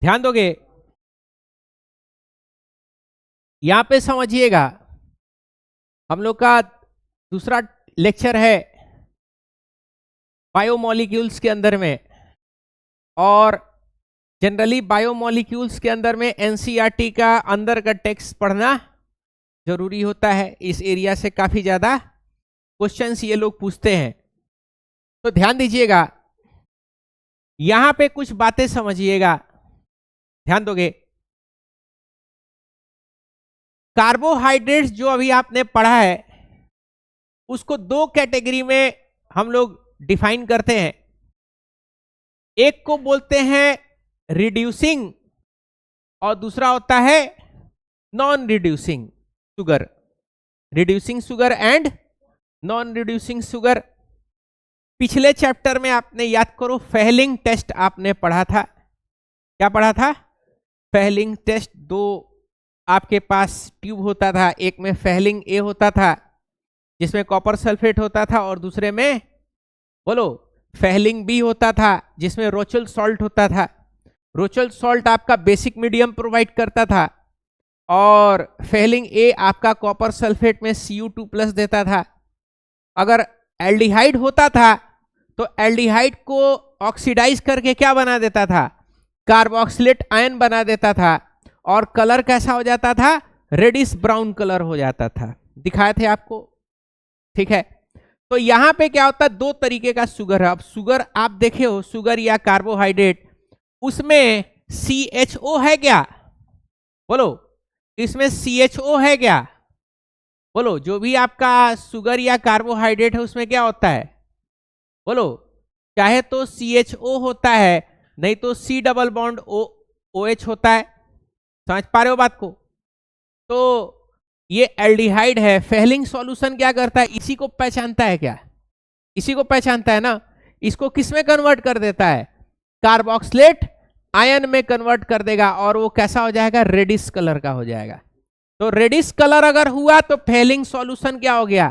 ध्यान दोगे, यहां पे समझिएगा, हम लोग का दूसरा लेक्चर है बायोमोलिक्यूल्स के अंदर में, और जनरली बायोमोलिक्यूल्स के अंदर में एनसीईआरटी का अंदर का टेक्स्ट पढ़ना जरूरी होता है। इस एरिया से काफी ज्यादा क्वेश्चंस ये लोग पूछते हैं, तो ध्यान दीजिएगा, यहां पे कुछ बातें समझिएगा, ध्यान दोगे। कार्बोहाइड्रेट्स जो अभी आपने पढ़ा है उसको दो कैटेगरी में हम लोग डिफाइन करते हैं। एक को बोलते हैं रिड्यूसिंग और दूसरा होता है non reducing sugar. Reducing sugar and non reducing sugar. पिछले चैप्टर में आपने याद करो फेहलिंग टेस्ट आपने पढ़ा था। क्या पढ़ा था? Fehling test. दो आपके पास ट्यूब होता था, एक में फेहलिंग ए होता था जिसमें कॉपर सल्फेट होता था, और दूसरे में बोलो फेहलिंग बी होता था जिसमें रोचल सॉल्ट होता था। रोचल सॉल्ट आपका बेसिक मीडियम प्रोवाइड करता था, और फेहलिंग ए आपका कॉपर सल्फेट में Cu2+ देता था। अगर एल्डिहाइड होता था तो एल्डिहाइड को ऑक्सीडाइज करके क्या बना देता था? कार्बोक्सिलेट आयन बना देता था, और कलर कैसा हो जाता था? रेडिश ब्राउन कलर हो जाता था। दिखाए थे आपको, ठीक है। तो यहां पे क्या होता है, दो तरीके का शुगर है। अब शुगर आप देखे हो, शुगर या कार्बोहाइड्रेट, उसमें CHO है क्या? बोलो, इसमें CHO है क्या? बोलो, जो भी आपका शुगर या कार्बोहाइड्रेट है उसमें क्या होता है? बोलो, चाहे तो CHO होता है, नहीं तो C डबल बॉन्ड OH होता है। समझ पा रहे हो बात को? तो ये एल्डिहाइड है। फेहलिंग सॉल्यूशन क्या करता है? इसी को पहचानता है क्या? इसी को पहचानता है ना। इसको किस में कन्वर्ट कर देता है? कार्बोक्सिलेट आयन में कन्वर्ट कर देगा, और वो कैसा हो जाएगा? रेडिश कलर का हो जाएगा। तो रेडिश कलर अगर हुआ तो फेहलिंग सॉल्यूशन क्या हो गया?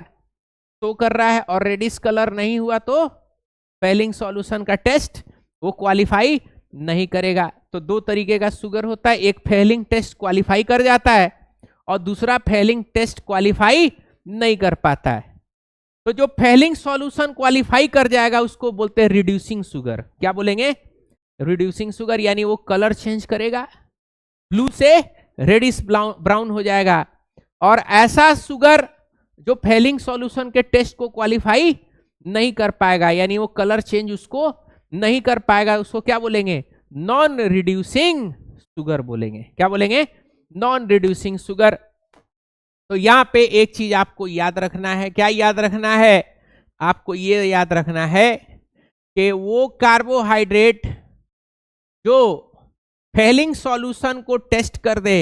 तो कर रहा है, और रेडिश कलर नहीं हुआ तो फेहलिंग सॉल्यूशन का टेस्ट वो क्वालिफाई नहीं करेगा। तो दो तरीके का शुगर होता है, एक फेहलिंग टेस्ट क्वालिफाई कर जाता है और दूसरा फेहलिंग टेस्ट क्वालिफाई नहीं कर पाता है। तो जो फेहलिंग सॉल्यूशन क्वालिफाई कर जाएगा उसको बोलते हैं रिड्यूसिंग शुगर। क्या बोलेंगे? रिड्यूसिंग शुगर, यानी वो कलर चेंज करेगा, ब्लू से रेडिश ब्राउन हो जाएगा। और ऐसा शुगर जो फेहलिंग सॉल्यूशन के टेस्ट को क्वालिफाई नहीं कर पाएगा, यानी वो कलर चेंज उसको नहीं कर पाएगा, उसको क्या बोलेंगे? नॉन रिड्यूसिंग शुगर बोलेंगे। क्या बोलेंगे? Non reducing sugar. तो यहां पे एक चीज आपको याद रखना है। क्या याद रखना है? आपको ये याद रखना है कि वो कार्बोहाइड्रेट जो फेहलिंग सॉल्यूशन को टेस्ट कर दे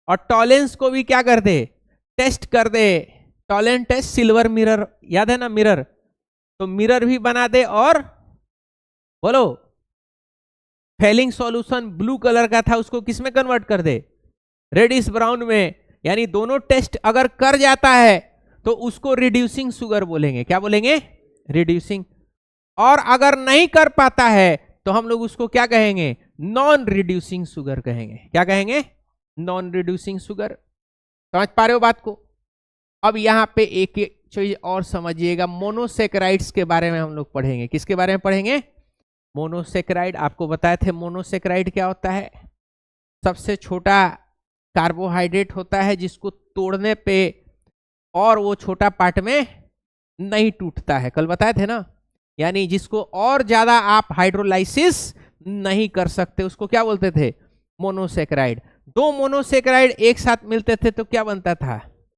और टॉलेंस को भी क्या कर दे? टेस्ट कर दे। टॉलेंट टेस्ट, सिल्वर मिरर, याद है ना मिरर? तो मिरर भी बना दे, और बोलो फेहलिंग सॉल्यूशन ब्लू कलर का था उसको किस में कन्वर्ट कर दे? रेडिश ब्राउन में। यानी दोनों टेस्ट अगर कर जाता है तो उसको रिड्यूसिंग शुगर बोलेंगे। क्या बोलेंगे? रिड्यूसिंग। और अगर नहीं कर पाता है तो हम लोग उसको क्या कहेंगे? नॉन रिड्यूसिंग शुगर कहेंगे। क्या कहेंगे? Non reducing sugar. समझ पा रहे हो बात को? अब यहां पे एक चीज और समझिएगा, मोनोसेकेराइड्स के बारे में हम लोग पढ़ेंगे। किसके बारे में पढ़ेंगे? मोनोसेकेराइड। आपको बताए थे मोनोसेकेराइड क्या होता है? सबसे छोटा कार्बोहाइड्रेट होता है जिसको तोड़ने पे और वो छोटा पार्ट में नहीं टूटता है। कल बताए थे ना, यानी जिसको और ज्यादा आप हाइड्रोलाइसिस नहीं कर सकते, उसको क्या बोलते थे? मोनोसेकेराइड। दो मोनोसेकेराइड एक साथ मिलते थे तो क्या बनता था?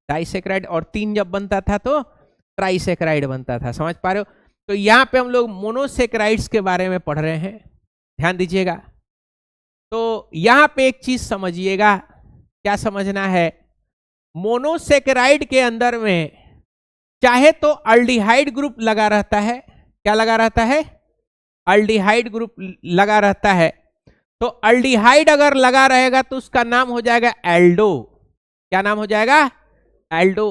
डाइसेकेराइड। और तीन जब बनता था तो ट्राइसेकेराइड बनता था। समझ पा रहे हो? तो यहां पे हम लोग मोनोसेकेराइड्स के बारे में पढ़ रहे हैं, ध्यान दीजिएगा। तो यहां पे एक चीज समझिएगा, क्या समझना है? मोनोसेकेराइड के अंदर में चाहे तो अल्डिहाइड ग्रुप लगा रहता है। क्या लगा रहता है? अल्डिहाइड ग्रुप लगा रहता है। तो अल्डिहाइड अगर लगा रहेगा तो उसका नाम हो जाएगा एल्डो। क्या नाम हो जाएगा? एल्डो।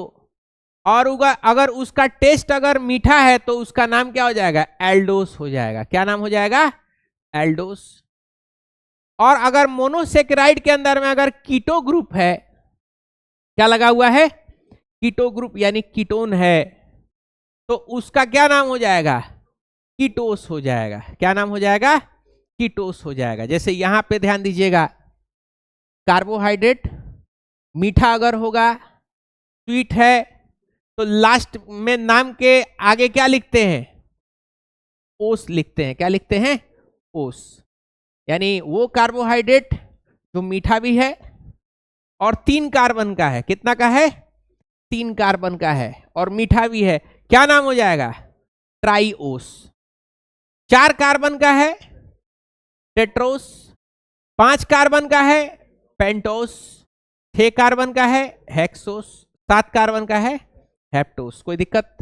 और अगर उसका टेस्ट अगर मीठा है तो उसका नाम क्या हो जाएगा? एल्डोस हो जाएगा। क्या नाम हो जाएगा? एल्डोस। और अगर मोनोसेकेराइड के अंदर में अगर कीटो ग्रुप है, क्या लगा हुआ है, कीटो ग्रुप यानी कीटोन है, तो उसका क्या नाम हो जाएगा, कीटोस हो जाएगा। क्या नाम हो जाएगा, कीटोस हो जाएगा। जैसे यहां पे ध्यान दीजिएगा, कार्बोहाइड्रेट मीठा अगर होगा, स्वीट है, तो लास्ट में नाम के आगे क्या लिखते हैं, ओस लिखते हैं। क्या लिखते हैं, ओस। यानी वो कार्बोहाइड्रेट जो मीठा भी है और 3 कार्बन का है, कितना का है, 3 कार्बन का है और मीठा भी है, क्या नाम हो जाएगा, ट्राइओस। 4 कार्बन का है, टेट्रोस। 5 कार्बन का है, पेंटोस। 6 कार्बन का है, हेक्सोस। 7 कार्बन का है, हेप्टोस। कोई दिक्कत,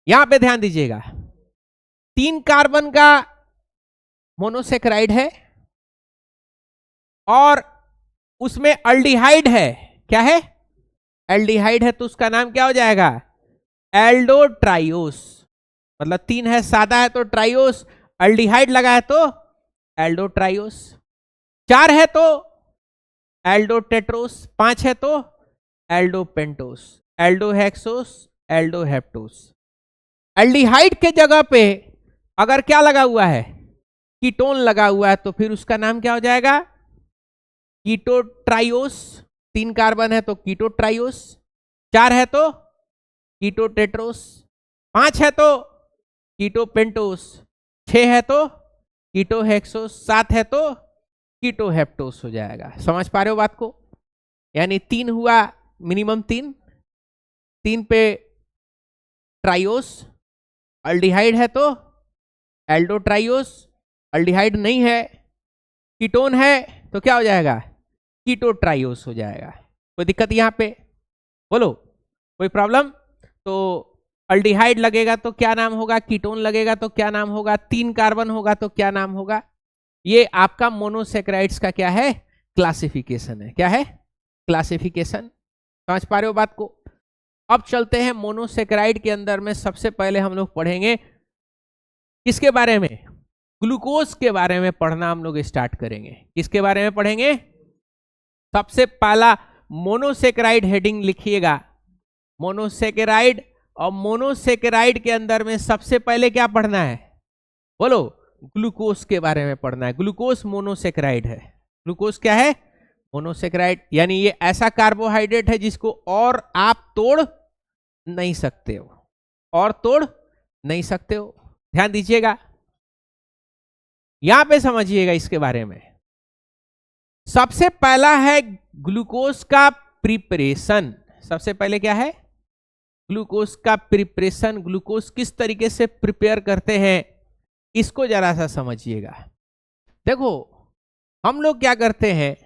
यहां पे ध्यान दीजिएगा, 3 कार्बन का मोनोसेकेराइड है और उसमें अल्डिहाइड है। क्या है, एल्डिहाइड है, तो उसका नाम क्या हो जाएगा, एल्डोट्राइओस। मतलब 3 है, सादा है तो ट्राइओस, अल्डिहाइड लगा है तो एल्डोट्राइओस। 4 है तो एल्डोटेट्रोस, 5 है तो एल्डोपेंटोस, एल्डोहेक्सोस, एल्डोहेप्टोस। एल्डिहाइड के जगह पे अगर क्या लगा हुआ है, कीटोन लगा हुआ है, तो फिर उसका नाम क्या हो जाएगा, कीटोट्राइओस। 3 कार्बन है तो कीटोट्राइओस, 4 है तो कीटोटेट्रोस, 5 है तो कीटोपेंटोस, 6 है तो कीटोहेक्सोस, 7 है तो कीटोहेप्टोस हो जाएगा। समझ पा रहे हो बात को, यानी 3 हुआ, मिनिमम 3 पे ट्राइओस, अल्डिहाइड है तो एल्डोट्राइओस, अल्डिहाइड नहीं है, कीटोन है तो क्या हो जाएगा, कीटोट्राइओस हो जाएगा। कोई दिक्कत यहां पे, बोलो कोई प्रॉब्लम। तो अल्डिहाइड लगेगा तो क्या नाम होगा, कीटोन लगेगा तो क्या नाम होगा, 3 कार्बन होगा तो क्या नाम होगा। ये आपका मोनोसेकेराइड्स का क्या है, क्लासिफिकेशन है। क्या है, क्लासिफिकेशन। समझ पा रहे हो बात को। अब चलते हैं मोनोसेकेराइड के अंदर में, सबसे पहले हम लोग पढ़ेंगे किसके बारे में, ग्लूकोज के बारे में पढ़ना हम लोग स्टार्ट करेंगे। किसके बारे में पढ़ेंगे, सबसे पहला मोनोसेकेराइड हेडिंग लिखिएगा, मोनोसेकेराइड। और मोनोसेकेराइड के अंदर में सबसे पहले क्या पढ़ना है, बोलो, ग्लूकोज के बारे में पढ़ना है। ग्लूकोज मोनोसेकेराइड है। ग्लूकोज क्या है, मोनोसेकेराइड, यानी ये ऐसा कार्बोहाइड्रेट है जिसको और आप तोड़ नहीं सकते हो, और तोड़ नहीं सकते हो। ध्यान दीजिएगा, यहां पे समझिएगा इसके बारे में। सबसे पहला है ग्लूकोज का प्रिपरेशन। सबसे पहले क्या है, ग्लूकोज का प्रिपरेशन। ग्लूकोज किस तरीके से प्रिपेयर करते हैं, इसको जरा सा समझिएगा। देखो हम लोग क्या करते हैं,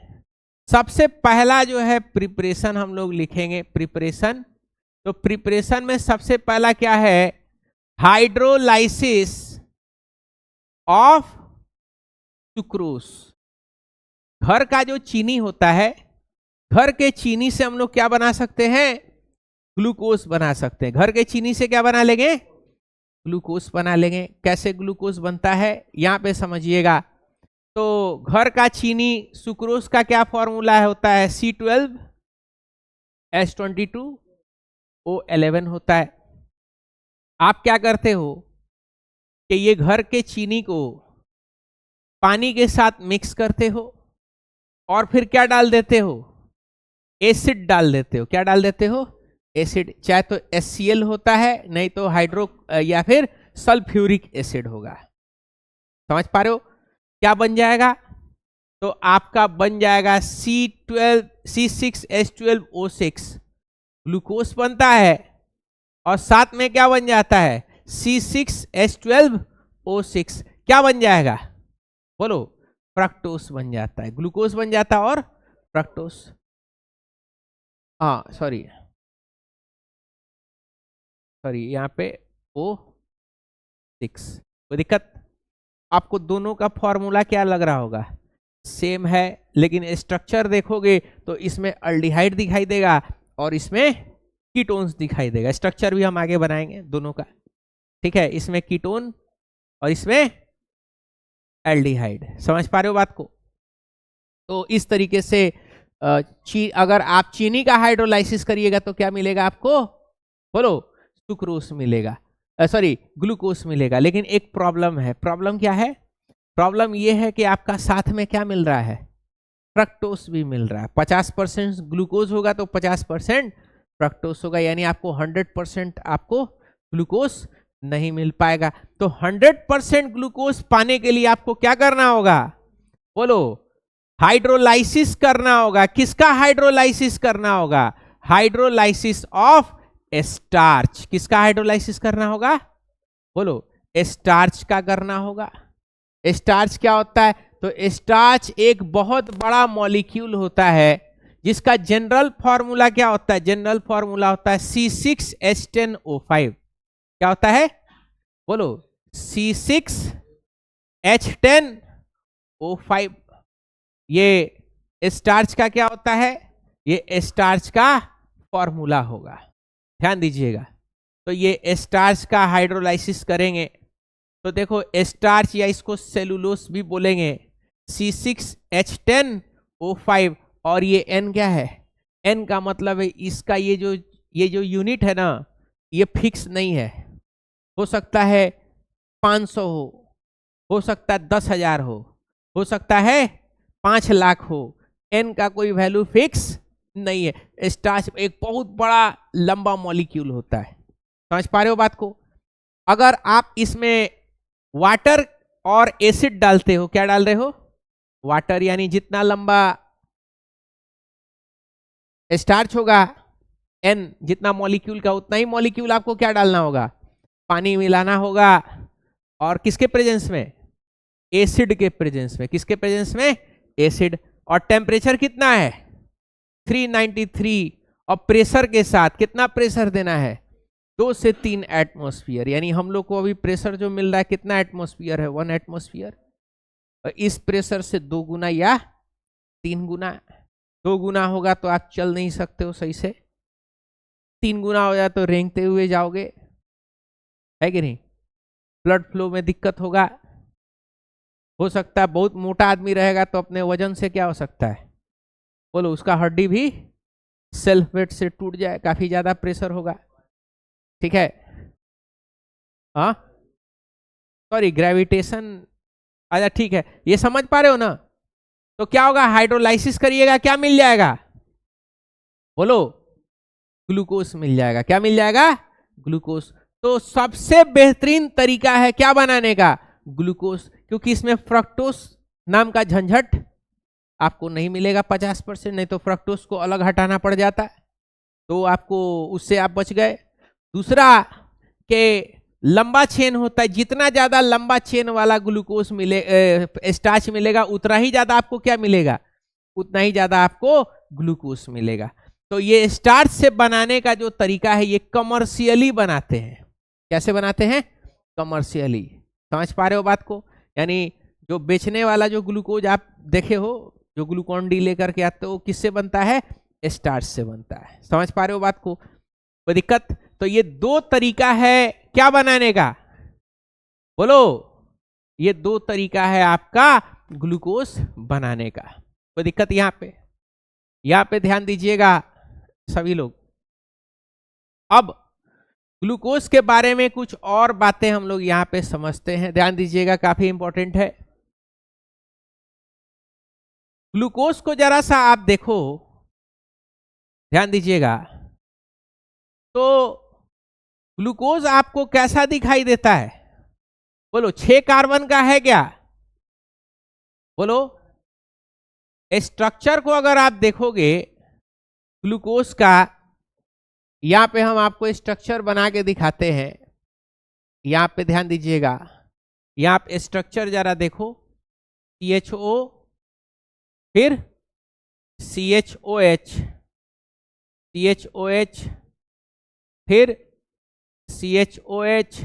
सबसे पहला जो है प्रिपरेशन हम लोग लिखेंगे, प्रिपरेशन। तो प्रिपरेशन में सबसे पहला क्या है, हाइड्रोलाइसिस ऑफ सुक्रोज। घर का जो चीनी होता है, घर के चीनी से हम लोग क्या बना सकते हैं, ग्लूकोज बना सकते हैं। घर के चीनी से क्या बना लेंगे, ग्लूकोज बना लेंगे। कैसे ग्लूकोज बनता है यहां पे समझिएगा। तो घर का चीनी सुक्रोज का क्या फॉर्मूला होता है, C12H22O11 होता है। आप क्या करते हो कि ये घर के चीनी को पानी के साथ मिक्स करते हो और फिर क्या डाल देते हो, एसिड डाल देते हो। क्या डाल देते हो, एसिड। चाहे तो HCl होता है, नहीं तो हाइड्रो या फिर सल्फ्यूरिक एसिड होगा। समझ पा रहे हो, क्या बन जाएगा, तो आपका बन जाएगा C6H12O6, ग्लूकोज बनता है। और साथ में क्या बन जाता है, C6H12O6 क्या बन जाएगा, बोलो, फ्रक्टोस बन जाता है। ग्लूकोज बन जाता है और फ्रक्टोस, हाँ सॉरी यहाँ पे O6। कोई दिक्कत, आपको दोनों का फॉर्मूला क्या लग रहा होगा, सेम है, लेकिन स्ट्रक्चर देखोगे तो इसमें अल्डिहाइड दिखाई देगा और इसमें कीटोन्स दिखाई देगा। स्ट्रक्चर भी हम आगे बनाएंगे दोनों का, ठीक है। इसमें कीटोन और इसमें एल्डिहाइड। समझ पा रहे हो बात को? तो इस तरीके से अगर आप चीनी का हाइड्रोलाइसिस करिएगा तो क्या मिलेगा आपको? बोलो, सुक्रोज मिलेगा, सॉरी ग्लूकोज मिलेगा। लेकिन एक प्रॉब्लम है। प्रॉब्लम क्या है? प्रॉब्लम ये है कि आपका साथ में क्या मिल रहा है? फ्रक्टोस भी मिल रहा है। 50% ग्लूकोज होगा तो 50% फ्रक्टोस होगा, यानी आपको 100% आपको ग्लूकोज नहीं मिल पाएगा। तो 100% ग्लूकोज पाने के लिए आपको क्या करना होगा? बोलो, हाइड्रोलाइसिस करना होगा। किसका हाइड्रोलाइसिस करना होगा? Hydrolysis of starch. किसका हाइड्रोलाइसिस करना होगा? बोलो, स्टार्च का करना होगा। स्टार्च क्या होता है? तो स्टार्च एक बहुत बड़ा मॉलिक्यूल होता है जिसका जनरल फॉर्मूला क्या होता है? जनरल फॉर्मूला होता है C6H10O5। क्या होता है? बोलो, C6H10O5। ये स्टार्च का क्या होता है? ये स्टार्च का फॉर्मूला होगा, ध्यान दीजिएगा। तो ये स्टार्च का हाइड्रोलाइसिस करेंगे तो देखो, स्टार्च या इसको सेलुलोस भी बोलेंगे, C6H10O5। और ये N क्या है? N का मतलब है इसका ये जो यूनिट है ना, ये फिक्स नहीं है। हो सकता है 500 हो सकता है 10,000 हो सकता है 5 लाख हो। N का कोई वैल्यू फिक्स नहीं है। स्टार्च एक बहुत बड़ा लंबा मॉलिक्यूल होता है। समझ पा रहे हो बात को? अगर आप इसमें वाटर और एसिड डालते हो, क्या डाल रहे हो? वाटर, यानी जितना लंबा स्टार्च होगा N जितना मॉलिक्यूल का, उतना ही मॉलिक्यूल आपको क्या डालना होगा? पानी मिलाना होगा। और किसके प्रेजेंस में? एसिड के प्रेजेंस में। किसके प्रेजेंस में? एसिड। और टेम्परेचर कितना है? 393। और प्रेशर के साथ कितना प्रेशर देना है? 2 से 3 एटमॉस्फेयर। यानी हम लोग को अभी प्रेशर जो मिल रहा है कितना एटमॉस्फेयर है? 1 एटमॉस्फेयर। और इस प्रेशर से 2 गुना या 3 गुना। 2 गुना होगा तो आप चल नहीं सकते हो सही से, 3 गुना हो जाए तो रेंगते हुए जाओगे, है कि नहीं? ब्लड फ्लो में दिक्कत होगा। हो सकता है बहुत मोटा आदमी रहेगा तो अपने वजन से क्या हो सकता है? बोलो, उसका हड्डी भी सेल्फ वेट से टूट जाए, काफी ज्यादा प्रेशर होगा। ठीक है? हाँ, सॉरी, ग्रेविटेशन। अच्छा ठीक है, ये समझ पा रहे हो ना? तो क्या होगा? हाइड्रोलाइसिस करिएगा, क्या मिल जाएगा? बोलो, ग्लूकोज मिल जाएगा। क्या मिल जाएगा? ग्लूकोज। तो सबसे बेहतरीन तरीका है क्या बनाने का? ग्लूकोज। क्योंकि इसमें फ्रक्टोस नाम का झंझट आपको नहीं मिलेगा 50%, नहीं तो फ्रक्टोस को अलग हटाना पड़ जाता है, तो आपको उससे आप बच गए। दूसरा के लंबा चेन होता है, जितना ज्यादा लंबा चेन वाला ग्लूकोज स्टार्च मिलेगा उतना ही ज्यादा आपको क्या मिलेगा? उतना ही ज्यादा आपको ग्लूकोज मिलेगा। तो ये स्टार्च से बनाने का जो तरीका है ये कमर्शियली बनाते हैं। कैसे बनाते हैं? कमर्शियली। समझ पा रहे हो बात को? यानी जो बेचने वाला जो ग्लूकोज आप देखे हो, जो ग्लूकॉन डी लेकर के आते हो, किससे बनता है? स्टार्च से बनता है। समझ पा रहे हो बात को? कोई दिक्कत? तो ये 2 तरीका है क्या बनाने का? बोलो, ये 2 तरीका है आपका ग्लूकोज बनाने का। कोई दिक्कत? यहां पे ध्यान दीजिएगा सभी लोग। अब ग्लूकोज के बारे में कुछ और बातें हम लोग यहां पे समझते हैं, ध्यान दीजिएगा, काफी इंपॉर्टेंट है। ग्लूकोज को जरा सा आप देखो, ध्यान दीजिएगा, तो ग्लूकोज आपको कैसा दिखाई देता है? बोलो, 6 कार्बन का है क्या? बोलो, स्ट्रक्चर को अगर आप देखोगे ग्लूकोज का, यहां पे हम आपको स्ट्रक्चर बना के दिखाते हैं। यहां पे ध्यान दीजिएगा, यहां पे स्ट्रक्चर जरा देखो, CHO, फिर CHOH, CHOH, फिर CHOH,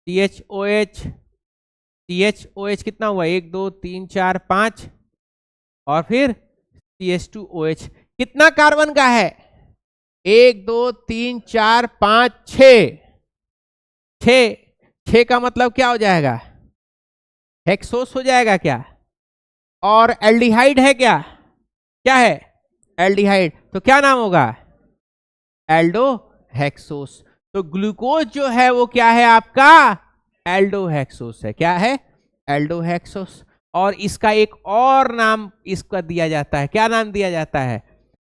CHOH, CHOH कितना हुआ? 1 2 3 4 5, और फिर CH2OH। कितना कार्बन का है? 1 2 3 4 5 6। 6 का मतलब क्या हो जाएगा? हेक्सोस हो जाएगा क्या? और एल्डिहाइड है क्या? क्या है? एल्डिहाइड, तो क्या नाम होगा? एल्डोहेक्सोस। तो ग्लूकोज जो है वो क्या है आपका? एल्डोहेक्सोस है। क्या है? एल्डोहेक्सोस। और इसका एक और नाम इसका दिया जाता है। क्या नाम दिया जाता है?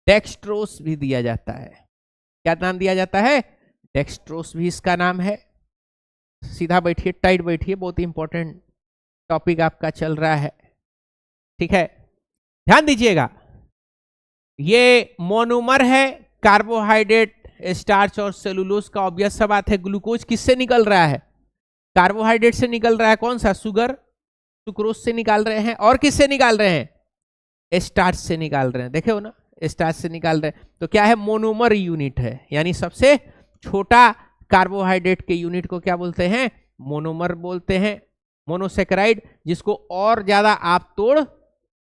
डेक्सट्रोस भी दिया जाता है। क्या नाम दिया जाता है? डेक्सट्रोस भी इसका नाम है। सीधा बैठिए, टाइट बैठिए, बहुत इंपॉर्टेंट टॉपिक आपका चल रहा है। ठीक है, ध्यान दीजिएगा। ये मोनोमर है, कार्बोहाइड्रेट, स्टार्च और सेलुलोज का। ऑब्वियस सा बात है, ग्लूकोज किससे निकल रहा है? कार्बोहाइड्रेट से निकल रहा है। कौन सा? शुगर, सुक्रोज से निकाल रहे हैं। और किससे निकाल रहे हैं? स्टार्च से निकाल रहे हैं। देखे हो ना, स्टार्च से निकाल रहे हैं। तो क्या है? मोनोमर यूनिट है, यानी सबसे छोटा कार्बोहाइड्रेट के यूनिट को क्या बोलते हैं? मोनोमर बोलते हैं। मोनोसेकेराइड, जिसको और ज्यादा आप तोड़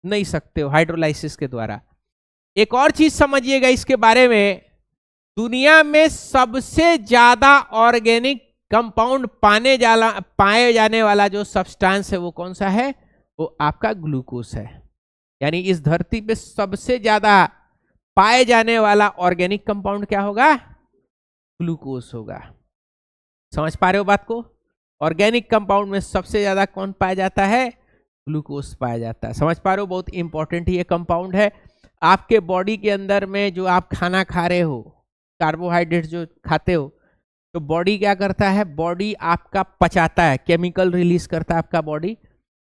नहीं सकते हो हाइड्रोलाइसिस के द्वारा। एक और चीज समझिएगा इसके बारे में, दुनिया में सबसे ज्यादा ऑर्गेनिक कंपाउंड पाए जाने वाला जो सब्सटेंस है वो कौन सा है? वो आपका ग्लूकोज है। यानी इस धरती पे सबसे ज्यादा पाए जाने वाला ऑर्गेनिक कंपाउंड क्या होगा? ग्लूकोज होगा। समझ पा रहे हो बात को? ऑर्गेनिक कंपाउंड में सबसे ज्यादा कौन पाया जाता है? ग्लूकोज पाया जाता है। समझ पा रहे हो? बहुत इंपॉर्टेंट ये कंपाउंड है। आपके बॉडी के अंदर में जो आप खाना खा रहे हो, कार्बोहाइड्रेट जो खाते हो, तो बॉडी क्या करता है? बॉडी आपका पचाता है, केमिकल रिलीज करता है आपका बॉडी।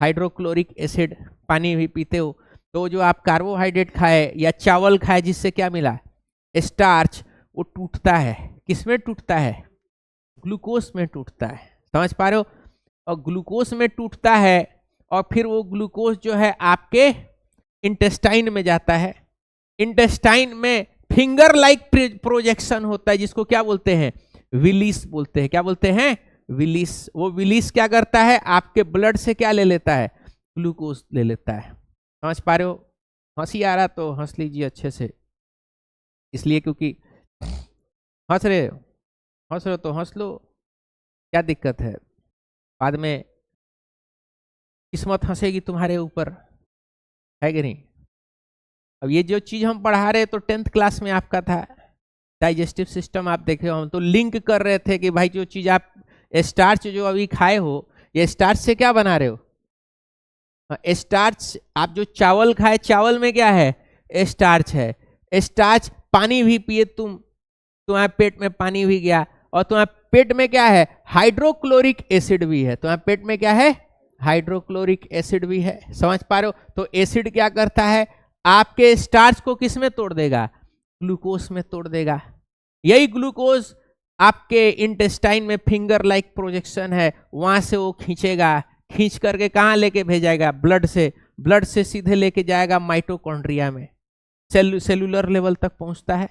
हाइड्रोक्लोरिक एसिड, पानी भी पीते हो तो जो आप कार्बोहाइड्रेट खाए या चावल खाए, जिससे क्या मिला? स्टार्च, वो टूटता है। किसमें टूटता है? ग्लूकोज में टूटता है। समझ पा रहे हो? और ग्लूकोज में टूटता है और फिर वो ग्लूकोज जो है आपके इंटेस्टाइन में जाता है। इंटेस्टाइन में फिंगर लाइक प्रोजेक्शन होता है, जिसको क्या बोलते हैं? विलिस बोलते हैं। क्या बोलते हैं? विलिस। वो विलिस क्या करता है? आपके ब्लड से क्या ले लेता है? ग्लूकोज ले लेता है। समझ पा रहे हो? हंसी आ रहा तो हंस लीजिए अच्छे से, इसलिए क्योंकि हंस रहे हो तो हंस लो, क्या दिक्कत है? बाद में किस्मत हंसेगी तुम्हारे ऊपर, है कि नहीं? अब ये जो चीज हम पढ़ा रहे तो 10th क्लास में आपका था, डाइजेस्टिव सिस्टम। आप देखे हो, हम तो लिंक कर रहे थे कि भाई जो चीज आप स्टार्च जो अभी खाए हो, ये स्टार्च से क्या बना रहे हो? स्टार्च। आप जो चावल खाए, चावल में क्या है? स्टार्च है। स्टार्च, पानी भी पिए तुम्हारे पेट में पानी भी गया, और तुम्हारे पेट में क्या है? हाइड्रोक्लोरिक एसिड भी है। तुम्हारे पेट में क्या है? हाइड्रोक्लोरिक एसिड भी है। समझ पा रहे हो? तो एसिड क्या करता है? आपके स्टार्च को किस में तोड़ देगा? ग्लूकोज में तोड़ देगा। यही ग्लूकोज आपके इंटेस्टाइन में फिंगर लाइक प्रोजेक्शन है, वहां से वो खींचेगा, खींच करके कहां लेके भेजाएगा? ब्लड से। ब्लड से सीधे लेके जाएगा माइटोकॉन्ड्रिया में, सेलुलर लेवल तक पहुंचता है।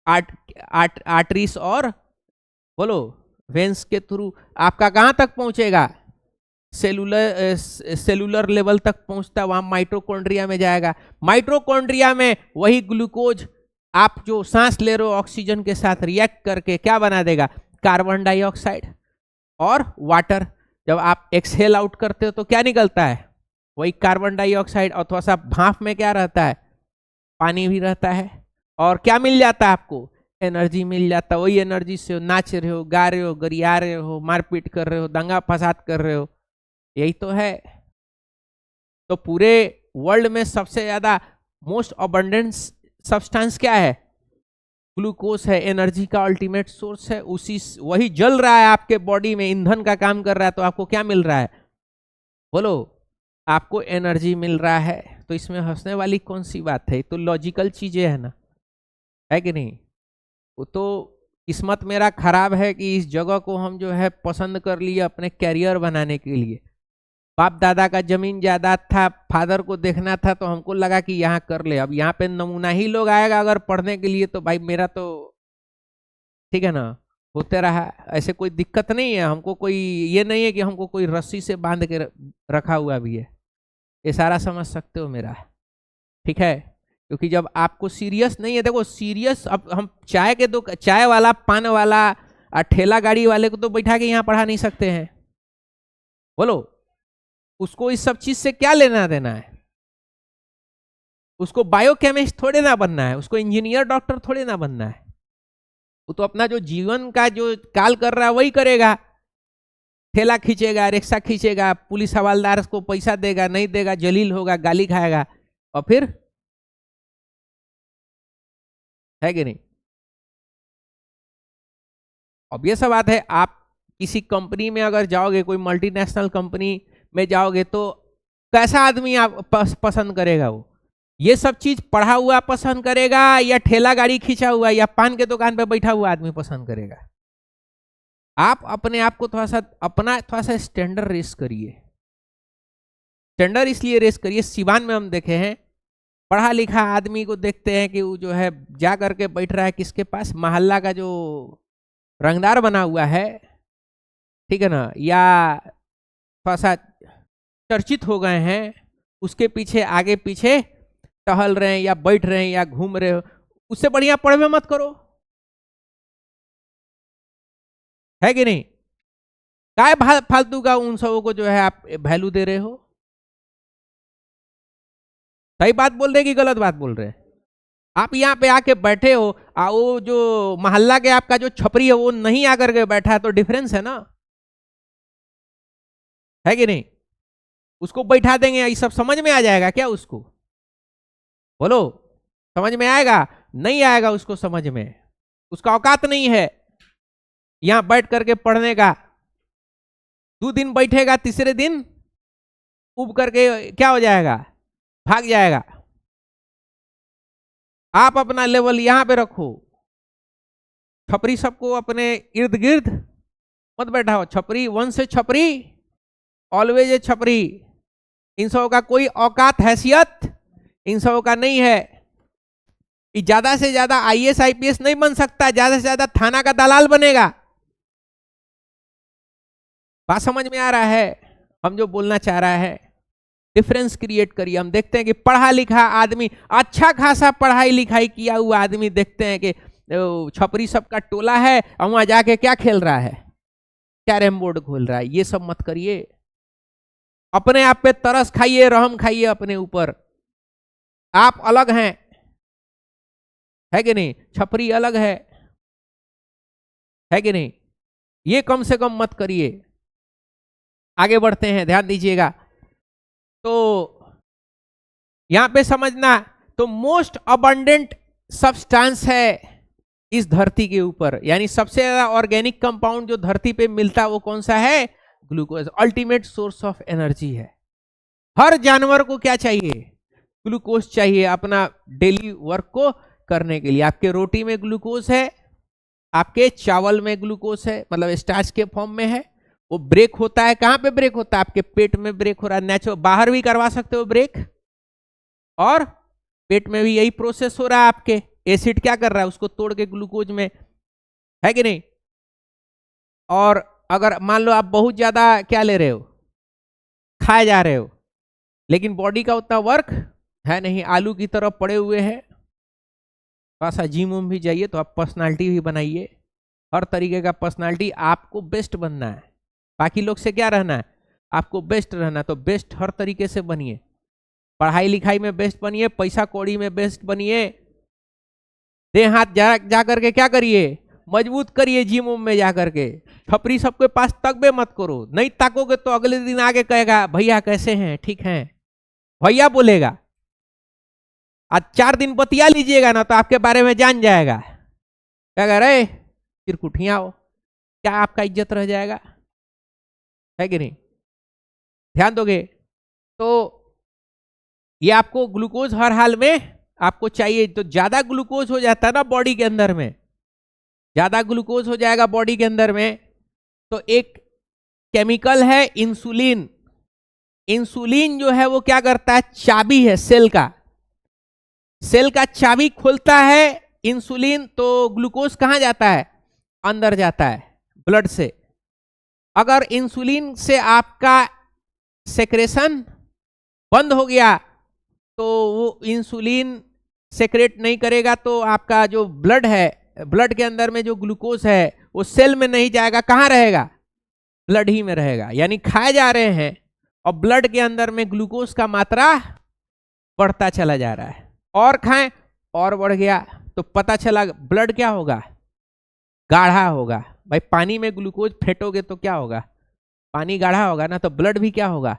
आर्टरीज और बोलो वेंस के थ्रू आपका कहां तक पहुंचेगा? सेलुलर लेवल तक पहुंचता, वहां माइटोकॉन्ड्रिया में जाएगा। माइटोकॉन्ड्रिया में वही ग्लूकोज आप जो सांस ले रहे हो ऑक्सीजन के साथ रिएक्ट करके क्या बना देगा? कार्बन डाइऑक्साइड और वाटर। जब आप एक्सहेल आउट करते हो तो क्या निकलता है? वही कार्बन डाइऑक्साइड, और थोड़ा सा भाप में क्या रहता है? पानी भी रहता है। और क्या मिल जाता है आपको? एनर्जी मिल जाता है। वही एनर्जी से नाच रहे हो, गा रहे हो, गरिया रहे हो, मारपीट कर रहे हो, दंगा फसाद कर रहे हो। यही तो है। तो पूरे वर्ल्ड में सबसे ज्यादा मोस्ट अबंडेंट सब्सटेंस क्या है? ग्लूकोज है। एनर्जी का अल्टीमेट सोर्स है। वही जल रहा है आपके बॉडी में, ईंधन का काम कर रहा है। तो आपको क्या मिल रहा है? बोलो, आपको एनर्जी मिल रहा है। तो इसमें हंसने वाली कौन सी बात है? तो लॉजिकल चीजें है ना, है कि नहीं? वो तो किस्मत मेरा खराब है कि इस जगह को हम जो है पसंद कर लिए अपने कैरियर बनाने के लिए। बाप दादा का जमीन जायदाद था, फादर को देखना था, तो हमको लगा कि यहाँ कर ले। अब यहाँ पे नमूना ही लोग आएगा अगर पढ़ने के लिए, तो भाई मेरा तो ठीक है ना, होते रहा। ऐसे कोई दिक्कत नहीं है हमको, कोई ये नहीं है कि हमको कोई रस्सी से बांध के रखा हुआ भी है। ये सारा समझ सकते हो मेरा, ठीक है? क्योंकि जब आपको सीरियस नहीं है, देखो सीरियस, अब हम चाय वाला, पान वाला, ठेला गाड़ी वाले को तो बैठा के यहाँ पढ़ा नहीं सकते हैं। बोलो, उसको इस सब चीज से क्या लेना देना है? उसको बायोकेमिस्ट थोड़े ना बनना है, उसको इंजीनियर डॉक्टर थोड़े ना बनना है। वो तो अपना जो जीवन का जो काल कर रहा है वही करेगा। ठेला खींचेगा, रिक्शा खींचेगा, पुलिस हवालदार को पैसा देगा नहीं देगा, जलील होगा, गाली खाएगा, और फिर है कि नहीं? अब ये सब बात है। आप किसी कंपनी में अगर जाओगे, कोई मल्टीनेशनल कंपनी में जाओगे, तो कैसा आदमी आप पसंद करेगा? वो ये सब चीज पढ़ा हुआ पसंद करेगा, या ठेला गाड़ी खींचा हुआ, या पान के दुकान पे बैठा हुआ आदमी पसंद करेगा? आप अपने आप को थोड़ा सा स्टैंडर्ड रेस करिए। स्टैंडर्ड इसलिए रेस करिए, सिवान में हम देखे हैं, पढ़ा लिखा आदमी को देखते हैं कि वो जो है जा करके बैठ रहा है किसके पास? मोहल्ला का जो रंगदार बना हुआ है, ठीक है ना, या थोड़ा सा चर्चित हो गए हैं, उसके पीछे आगे पीछे टहल रहे हैं, या बैठ रहे हैं, या घूम रहे हो। उससे बढ़िया पढ़वे मत करो, है कि नहीं? काय फालतू का उन सबों को जो है आप वैल्यू दे रहे हो? सही बात बोल रहे कि गलत बात बोल रहे हैं? आप यहाँ पे आके बैठे हो, वो जो मोहल्ला के आपका जो छपरी है वो नहीं आकर के बैठा है, तो डिफरेंस है ना, है कि नहीं? उसको बैठा देंगे, ये सब समझ में आ जाएगा क्या उसको? बोलो, समझ में आएगा? नहीं आएगा उसको समझ में, उसका औकात नहीं है यहां बैठ करके पढ़ने का। 2 दिन बैठेगा, तीसरे दिन उब करके क्या हो जाएगा? भाग जाएगा। आप अपना लेवल यहां पे रखो। छपरी सबको अपने इर्द गिर्द मत बैठाओ। छपरी, वन से छपरी, ऑलवेज ए छपरी। इन सबों का कोई औकात हैसियत इन सबों का नहीं है। ज्यादा से ज्यादा आईएएस आईपीएस नहीं बन सकता, ज्यादा से ज्यादा थाना का दलाल बनेगा। बात समझ में आ रहा है हम जो बोलना चाह रहा है? डिफरेंस क्रिएट करिए। हम देखते हैं कि पढ़ा लिखा आदमी, अच्छा खासा पढ़ाई लिखाई किया हुआ आदमी, देखते हैं कि छपरी सबका टोला है और वहां जाके क्या खेल रहा है? कैरम बोर्ड खोल रहा है। ये सब मत करिए। अपने आप पे तरस खाइए, रहम खाइए अपने ऊपर। आप अलग हैं, है कि नहीं? छपरी अलग है कि नहीं? ये कम से कम मत करिए। आगे बढ़ते हैं, ध्यान दीजिएगा। तो यहां पे समझना, तो मोस्ट अबंडेंट सब्सटेंस है इस धरती के ऊपर, यानी सबसे ज्यादा ऑर्गेनिक कंपाउंड जो धरती पे मिलता है वो कौन सा है? Glucose. Ultimate source of energy है। हर जानवर को क्या चाहिए? ग्लूकोज चाहिए अपना डेली वर्क को करने के लिए। आपके रोटी में ग्लूकोज है, आपके चावल में ग्लूकोज है, मतलब स्टार्च के फॉर्म में है। वो ब्रेक होता है, कहां पे ब्रेक होता है? आपके पेट में ब्रेक हो रहा है। नेचुरल बाहर भी करवा सकते हो ब्रेक, और पेट में भी यही प्रोसेस हो रहा है। आपके एसिड क्या कर रहा है? उसको तोड़ के ग्लूकोज में, है कि नहीं? और अगर मान लो आप बहुत ज्यादा क्या ले रहे हो, खाए जा रहे हो, लेकिन बॉडी का उतना वर्क है नहीं, आलू की तरह पड़े हुए हैं। थोड़ा सा जिम उम भी जाइए, तो आप पर्सनालिटी भी बनाइए। हर तरीके का पर्सनालिटी, आपको बेस्ट बनना है। बाकी लोग से क्या रहना है? आपको बेस्ट रहना। तो बेस्ट हर तरीके से बनिए। पढ़ाई लिखाई में बेस्ट बनिए, पैसा कौड़ी में बेस्ट बनिए। देह हाथ जा करके क्या करिए? मजबूत करिए जिम उम में जा करके। छपरी सबके पास तकबे मत करो। नहीं ताकोगे तो अगले दिन आगे कहेगा भैया कैसे हैं, ठीक हैं, भैया बोलेगा। आज 4 दिन बतिया लीजिएगा ना, तो आपके बारे में जान जाएगा। क्या कह रहे चिरकुटियां हो, क्या आपका इज्जत रह जाएगा? है कि नहीं? ध्यान दोगे तो ये आपको ग्लूकोज हर हाल में आपको चाहिए। तो ज्यादा ग्लूकोज हो जाता है ना बॉडी के अंदर में, ज्यादा ग्लूकोज हो जाएगा बॉडी के अंदर में, तो एक केमिकल है इंसुलिन। इंसुलिन जो है वो क्या करता है? चाबी है सेल का। सेल का चाबी खोलता है इंसुलिन, तो ग्लूकोज कहां जाता है? अंदर जाता है ब्लड से। अगर इंसुलिन से आपका सेक्रेशन बंद हो गया, तो वो इंसुलिन सेक्रेट नहीं करेगा, तो आपका जो ब्लड है, ब्लड के अंदर में जो ग्लूकोज है वो सेल में नहीं जाएगा। कहां रहेगा? ब्लड ही में रहेगा। यानी खाए जा रहे हैं और ब्लड के अंदर में ग्लूकोज का मात्रा बढ़ता चला जा रहा है, और खाएं और बढ़ गया, तो पता चला ब्लड क्या होगा, गाढ़ा होगा। भाई पानी में ग्लूकोज फेंटोगे तो क्या होगा, पानी गाढ़ा होगा ना, तो ब्लड भी क्या होगा,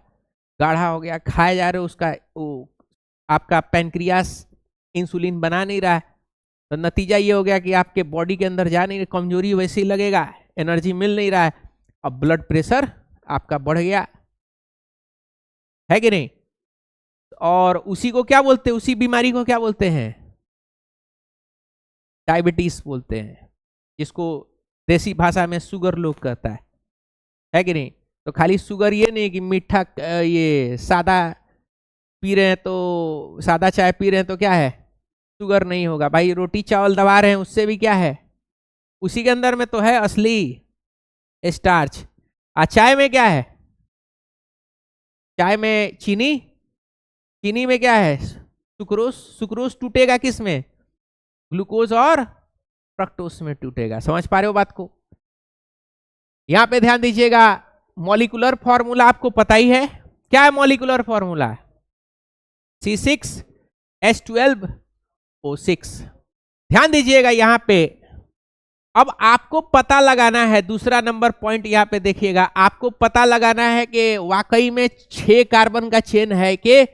गाढ़ा हो गया। खाए जा रहे हो उसका, आपका पैनक्रियास इंसुलिन बना नहीं रहा है, तो नतीजा ये हो गया कि आपके बॉडी के अंदर जा नहीं, कमजोरी वैसे ही लगेगा, एनर्जी मिल नहीं रहा है, अब ब्लड प्रेशर आपका बढ़ गया, है कि नहीं। और उसी को क्या बोलते हैं, उसी बीमारी को क्या बोलते हैं, डायबिटीज बोलते हैं, जिसको देसी भाषा में शुगर लोग कहता है कि नहीं। तो खाली शुगर ये नहीं कि मीठा, ये सादा पी रहे हैं तो, सादा चाय पी रहे हैं तो क्या है, शुगर नहीं होगा। भाई रोटी चावल दबा रहे हैं, उससे भी क्या है, उसी के अंदर में तो है असली स्टार्च। चाय में क्या है, चाय में चीनी, चीनी में क्या है, सुक्रोज, सुक्रोज टूटेगा किस में, ग्लूकोज और फ्रक्टोज में टूटेगा। समझ पा रहे हो बात को। यहां पे ध्यान दीजिएगा, मॉलिक्यूलर फॉर्मूला आपको पता ही है, क्या है मॉलिक्यूलर फॉर्मूला, C6H12O6। ध्यान दीजिएगा यहां पे, अब आपको पता लगाना है, दूसरा नंबर पॉइंट यहां पे देखिएगा, आपको पता लगाना है कि वाकई में 6 कार्बन का चेन है कि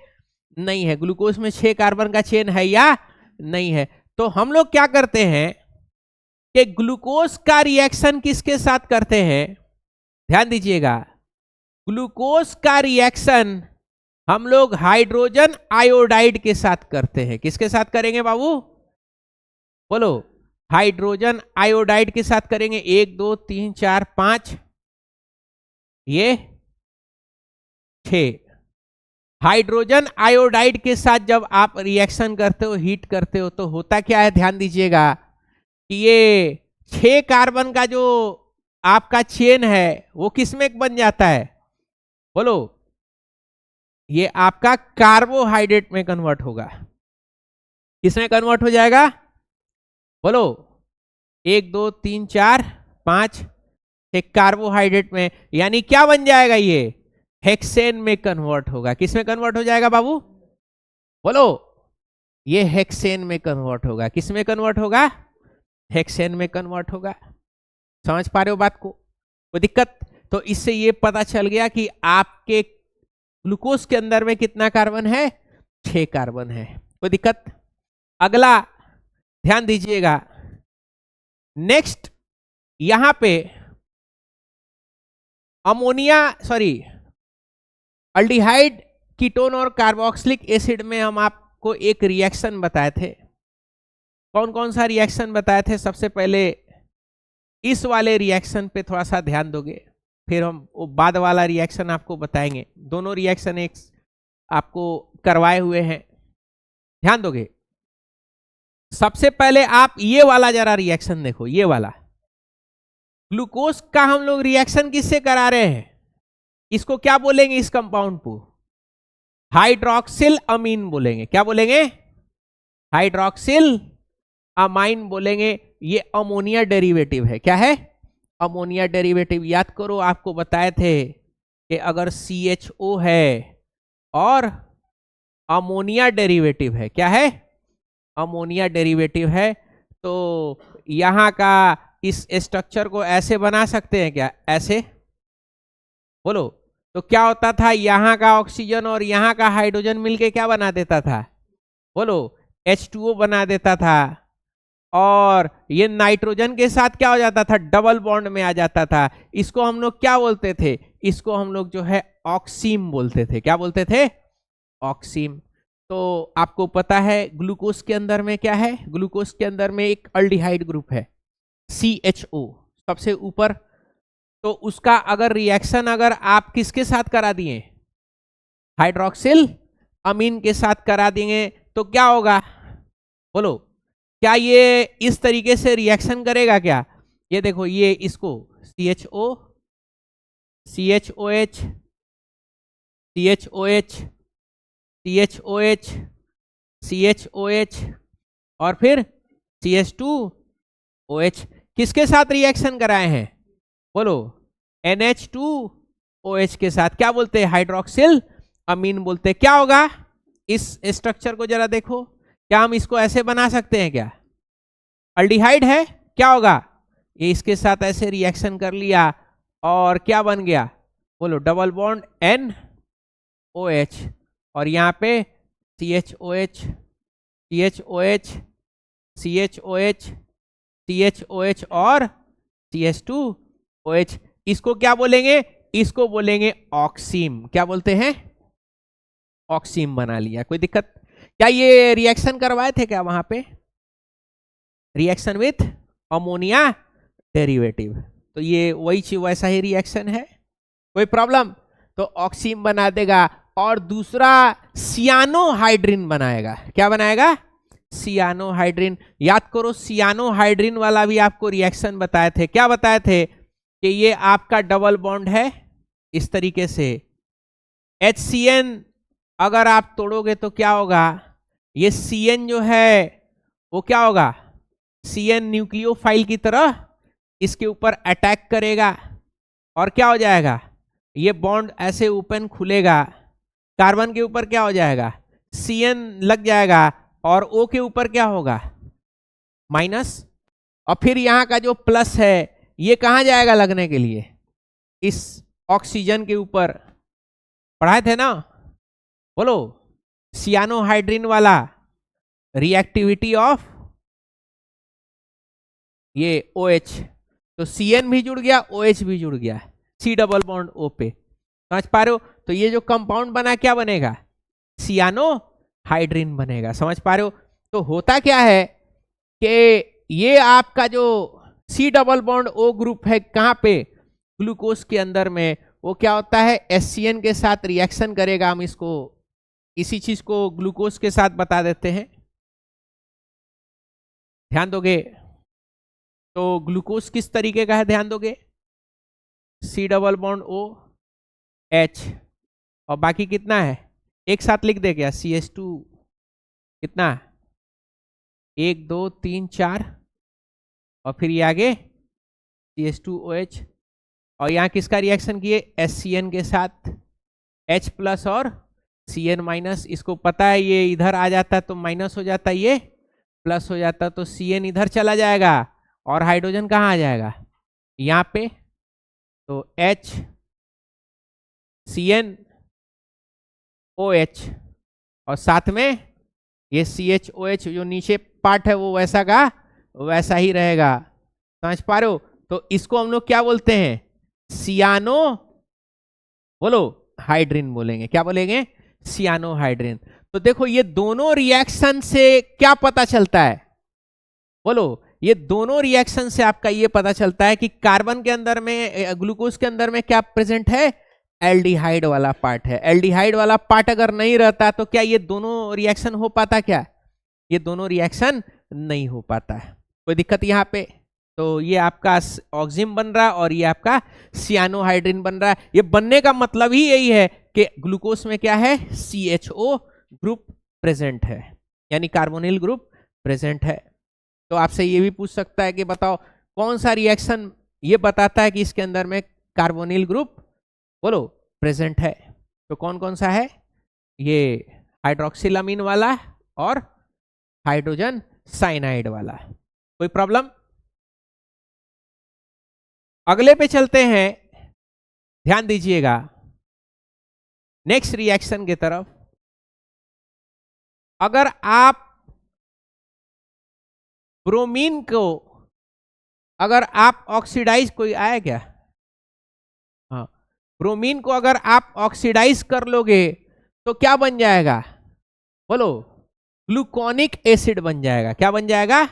नहीं है, ग्लूकोज में 6 कार्बन का चेन है या नहीं है। तो हम लोग क्या करते हैं कि ग्लूकोज का रिएक्शन किसके साथ करते हैं, ध्यान दीजिएगा, ग्लूकोज का रिएक्शन हम लोग हाइड्रोजन आयोडाइड के साथ करते हैं। किसके साथ करेंगे बाबू, बोलो, हाइड्रोजन आयोडाइड के साथ करेंगे। 1 2 3 4 5, ये 6 हाइड्रोजन आयोडाइड के साथ जब आप रिएक्शन करते हो, हीट करते हो, तो होता क्या है, ध्यान दीजिएगा कि ये 6 कार्बन का जो आपका चेन है वो किसमें बन जाता है, बोलो, ये आपका कार्बोहाइड्रेट में कन्वर्ट होगा। किसमें कन्वर्ट हो जाएगा, बोलो, 1 2 3 4 5, एक कार्बोहाइड्रेट में, यानी क्या बन जाएगा, ये हेक्सेन में कन्वर्ट होगा। किसमें कन्वर्ट हो जाएगा बाबू, बोलो, ये हेक्सेन में कन्वर्ट होगा। किसमें कन्वर्ट होगा, हेक्सेन में कन्वर्ट होगा। समझ पा रहे हो बात को, कोई दिक्कत। तो इससे ये पता चल गया कि आपके ग्लूकोज के अंदर में कितना कार्बन है, 6 कार्बन है। कोई दिक्कत। अगला ध्यान दीजिएगा, नेक्स्ट यहां पे अमोनिया, सॉरी, अल्डिहाइड, कीटोन और कार्बोक्सिलिक एसिड में हम आपको एक रिएक्शन बताए थे। कौन कौन सा रिएक्शन बताए थे, सबसे पहले इस वाले रिएक्शन पे थोड़ा सा ध्यान दोगे, फिर हम वो बाद वाला रिएक्शन आपको बताएंगे। दोनों रिएक्शन एक आपको करवाए हुए हैं, ध्यान दोगे। सबसे पहले आप ये वाला जरा रिएक्शन देखो, ये वाला ग्लूकोज का हम लोग रिएक्शन किससे करा रहे हैं, इसको क्या बोलेंगे, इस कंपाउंड को हाइड्रोक्सिल अमीन बोलेंगे। क्या बोलेंगे, हाइड्रोक्सिल अमाइन बोलेंगे। ये अमोनिया डेरिवेटिव है। क्या है, अमोनिया डेरिवेटिव। याद करो, आपको बताए थे कि अगर CHO है और अमोनिया डेरिवेटिव है, क्या है, अमोनिया डेरिवेटिव है, तो यहां का इस स्ट्रक्चर को ऐसे बना सकते हैं क्या, ऐसे, बोलो। तो क्या होता था, यहां का ऑक्सीजन और यहां का हाइड्रोजन मिलके क्या बना देता था, बोलो, H2O बना देता था, और ये नाइट्रोजन के साथ क्या हो जाता था, डबल बॉन्ड में आ जाता था। इसको हम लोग क्या बोलते थे, इसको हम लोग जो है ऑक्सीम बोलते थे। क्या बोलते थे, ऑक्सीम। तो आपको पता है ग्लूकोज के अंदर में क्या है, ग्लूकोज के अंदर में एक अल्डिहाइड ग्रुप है, CHO सबसे ऊपर। तो उसका अगर रिएक्शन अगर आप किसके साथ करा दिए, हाइड्रोक्सिल अमीन के साथ करा देंगे, तो क्या होगा, बोलो, क्या ये इस तरीके से रिएक्शन करेगा क्या। ये देखो, ये इसको CHO, CHOH, CHOH, CHOH, CHOH और फिर CH2OH किसके साथ रिएक्शन कराए हैं, बोलो, NH2 OH के साथ क्या बोलते हैं, हाइड्रोक्सिल अमीन बोलते हैं। क्या होगा, इस स्ट्रक्चर को जरा देखो, क्या हम इसको ऐसे बना सकते हैं क्या, अल्डिहाइड है, क्या होगा, ये इसके साथ ऐसे रिएक्शन कर लिया और क्या बन गया, बोलो, डबल बॉन्ड NOH, और यहाँ पे CHOH CHOH CHOH CHOH और CH2OH, इसको क्या बोलेंगे, इसको बोलेंगे ऑक्सीम। क्या बोलते हैं, ऑक्सीम बना लिया। कोई दिक्कत, क्या ये रिएक्शन करवाए थे क्या वहां पे, रिएक्शन विथ अमोनिया डेरिवेटिव, तो ये वही वैसा ही रिएक्शन है, कोई प्रॉब्लम, तो ऑक्सीम बना देगा। और दूसरा सियानोहाइड्रिन बनाएगा। क्या बनाएगा, सियानोहाइड्रिन। याद करो, सियानोहाइड्रिन वाला भी आपको रिएक्शन बताए थे। क्या बताए थे कि ये आपका डबल बॉन्ड है इस तरीके से, HCN अगर आप तोड़ोगे तो क्या होगा, ये CN जो है वो क्या होगा, CN न्यूक्लियोफाइल की तरह इसके ऊपर अटैक करेगा और क्या हो जाएगा, ये बॉन्ड ऐसे ओपन खुलेगा, कार्बन के ऊपर क्या हो जाएगा, CN लग जाएगा और O के ऊपर क्या होगा, माइनस, और फिर यहाँ का जो प्लस है ये कहाँ जाएगा लगने के लिए, इस ऑक्सीजन के ऊपर, पढ़ाए थे ना, बोलो, सियानोहाइड्रिन वाला रिएक्टिविटी ऑफ ये OH, तो CN भी जुड़ गया, OH भी जुड़ गया, C डबल बॉन्ड O पे, समझ पा रहे हो। तो ये जो कंपाउंड बना क्या बनेगा, सियानोहाइड्रिन बनेगा, समझ पा रहे हो। तो होता क्या है कि ये आपका जो C double bond O group है कहाँ पे, ग्लूकोज के अंदर में, वो क्या होता है, HCN के साथ रिएक्शन करेगा। हम इसको इसी चीज को ग्लूकोज के साथ बता देते हैं, ध्यान दोगे। तो ग्लूकोज किस तरीके का है, ध्यान दोगे, C double bond O H, और बाकी कितना है, एक साथ लिख दे क्या, CH2 कितना, 1 2 3 4, और फिर ये आगे CH2OH, और यहाँ किसका रिएक्शन किए, HCN के साथ, H प्लस और CN माइनस। इसको पता है ये इधर आ जाता है तो माइनस हो जाता है, ये प्लस हो जाता है, तो CN इधर चला जाएगा और हाइड्रोजन कहाँ आ जाएगा, यहाँ पे, तो H CN OH, और साथ में ये CHOH जो नीचे पार्ट है वो वैसा का वैसा ही रहेगा, समझ पा रहे हो। तो इसको हम लोग क्या बोलते हैं, सियानो, बोलो, हाइड्रिन बोलेंगे। क्या बोलेंगे, सियानोहाइड्रिन। तो देखो ये दोनों रिएक्शन से क्या पता चलता है, बोलो, ये दोनों रिएक्शन से आपका ये पता चलता है कि कार्बन के अंदर में, ग्लूकोज के अंदर में क्या प्रेजेंट है, एल्डिहाइड वाला पार्ट है। एल्डिहाइड वाला पार्ट अगर नहीं रहता तो क्या ये दोनों रिएक्शन हो पाता, क्या ये दोनों रिएक्शन नहीं हो पाता है, कोई दिक्कत यहाँ पे। तो ये आपका ऑक्सीम बन रहा है और ये आपका सियानोहाइड्रिन बन रहा है। ये बनने का मतलब ही यही है कि ग्लूकोज में क्या है, CHO ग्रुप प्रेजेंट है, यानी कार्बोनिल ग्रुप प्रेजेंट है। तो आपसे ये भी पूछ सकता है कि बताओ कौन सा रिएक्शन ये बताता है कि इसके अंदर में कार्बोनिल ग्रुप, बोलो, प्रेजेंट है। तो कौन कौन सा है, ये हाइड्रोक्सिलामीन वाला और हाइड्रोजन साइनाइड वाला। कोई प्रॉब्लम, अगले पे चलते हैं, ध्यान दीजिएगा नेक्स्ट रिएक्शन की तरफ। अगर आप ब्रोमीन को, अगर आप ऑक्सीडाइज, कोई आया क्या, हाँ, ब्रोमीन को अगर आप ऑक्सीडाइज कर लोगे तो क्या बन जाएगा, बोलो, ग्लूकोनिक एसिड बन जाएगा। क्या बन जाएगा,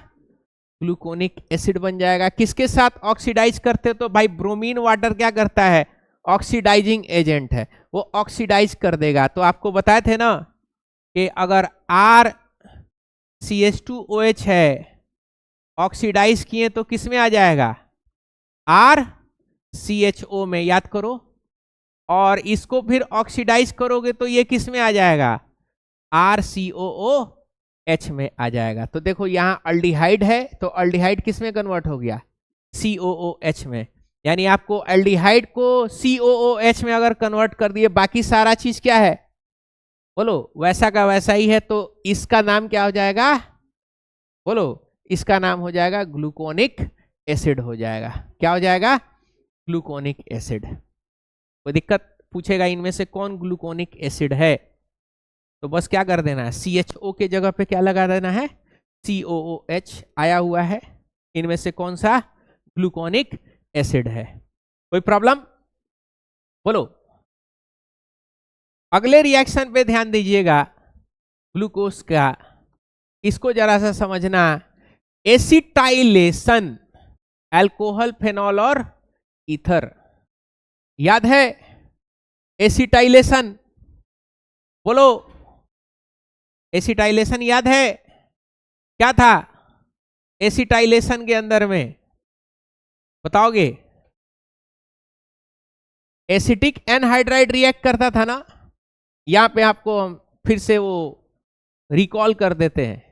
ग्लूकोनिक एसिड बन जाएगा। किसके साथ ऑक्सीडाइज करते, तो भाई ब्रोमीन वाटर क्या करता है, ऑक्सीडाइजिंग एजेंट है, वो ऑक्सीडाइज कर देगा। तो आपको बताए थे ना कि अगर RCH2OH है, ऑक्सीडाइज किए तो किस में आ जाएगा, RCHO में, याद करो। और इसको फिर ऑक्सीडाइज करोगे तो ये किस में आ जाएगा, RCOOH में आ जाएगा। तो देखो यहाँ अल्डिहाइड है तो अल्डिहाइड किस में कन्वर्ट हो गया, COOH में। यानी आपको एल्डिहाइड को COOH में अगर कन्वर्ट कर दिए, बाकी सारा चीज क्या है बोलो, वैसा का वैसा ही है, तो इसका नाम क्या हो जाएगा बोलो, इसका नाम हो जाएगा ग्लूकोनिक एसिड हो जाएगा। क्या हो जाएगा? Gluconic acid. कोई दिक्कत पूछेगा इनमें से कौन ग्लूकोनिक एसिड है, तो बस क्या कर देना है, CHO के जगह पे क्या लगा देना है, COOH आया हुआ है, इनमें से कौन सा ग्लूकोनिक एसिड है। कोई प्रॉब्लम बोलो। अगले रिएक्शन पे ध्यान दीजिएगा, ग्लूकोज का, इसको जरा सा समझना। एसिटाइलेशन, अल्कोहल, फेनॉल और ईथर, याद है एसिटाइलेशन? बोलो, एसिटाइलेशन याद है? क्या था एसिटाइलेशन के अंदर में, बताओगे? एसिटिक एनहाइड्राइड रिएक्ट करता था ना। यहां पे आपको हम फिर से वो रिकॉल कर देते हैं,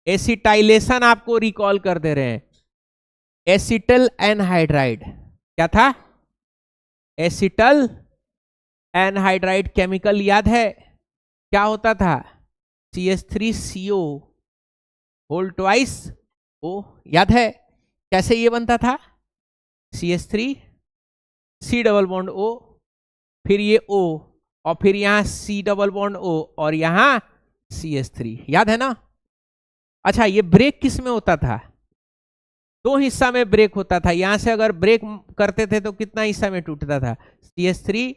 एसिटाइलेशन आपको रिकॉल कर दे रहे हैं। एसिटल एनहाइड्राइड क्या था? एसिटल एनहाइड्राइड केमिकल याद है क्या होता था? CH3CO होल ट्वाइस O, याद है कैसे ये बनता था? CH3 C double bond O, फिर ये O, और फिर यहां C डबल बॉन्ड O, और यहां CH3, याद है ना? अच्छा, ये ब्रेक किस में होता था? दो हिस्सा में ब्रेक होता था। यहां से अगर ब्रेक करते थे तो कितना हिस्सा में टूटता था? CH3